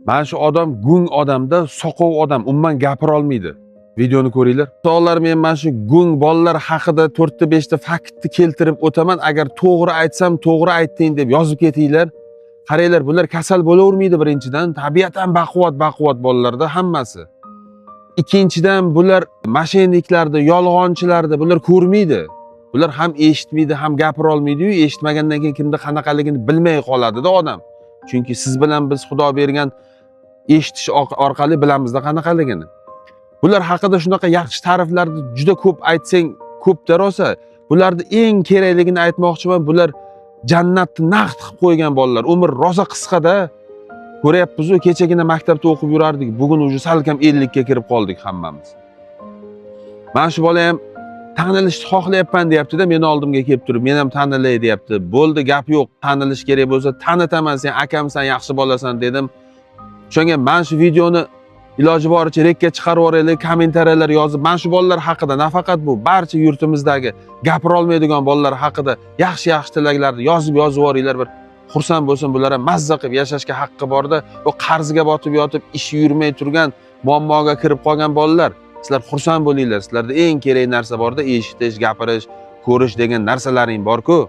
Mana shu odam gung odamda, soqov odam, umuman gapira olmaydi. Videoni ko'ringlar. Savollar men mana shu gung bolalar haqida 4-5 ta faktni keltirib o'taman. Agar to'g'ri aytsam, to'g'ri aytding deb yozib ketinglar. Qaranglar, bular kasal bo'lavermaydi birinchidan. Tabiatan baquvvat bolalarda hammasi. Ikkinchidan bular mashinliklarda, yolg'onchilarda bular ko'rmaydi. Bular ham eshitmaydi, ham gapira olmaydi-yu, eshitmagandan keyin kimda qanaqaligini bilmay qoladi-da odam. Chunki siz bilan biz Xudo bergan eshitish orqali bilamizda qanaqaligini. Bular haqida shunaqa yaxshi ta'riflarni juda ko'p aytsang, ko'pda rosa. Bularning eng kerakligini aytmoqchiman. Bular jannatni naqd qilib qo'ygan bolalar. Umr rosa qisqada. Ko'ryapmiz-ku, kechagina maktabda o'qib yurardik. Bugun uje salkam 50 ga kirib qoldik hammamiz. Mana shu bola ham tanilishni xohlayapman deyapti-da, meni oldimga kelib turib, men ham tanilay deyapti. Bo'ldi, gap yo'q. Tanilish kerak bo'lsa, tanitaman, sen akamsan, yaxshi bolasan dedim. Shunga mana shu videoni iloji boricha rekka chiqarib yuboraylik, kommentariyalar yozib, mana shu bolalar haqida, nafaqat bu, barcha yurtimizdagi gapira olmaydigan bolalar haqida yaxshi tilaklarni yozib yuboringlar. Bir xursand bo'lsin, bular ham mazza qilib yashashga haqqi borda. Bu qarzga botib yotib, ish yurmay turgan, muammoga kirib qolgan bolalar. Sizlar xursand bo'linglar. Sizlarda eng kerak narsa borda, eshitish, gapirish, ko'rish degan narsalaring bor-ku.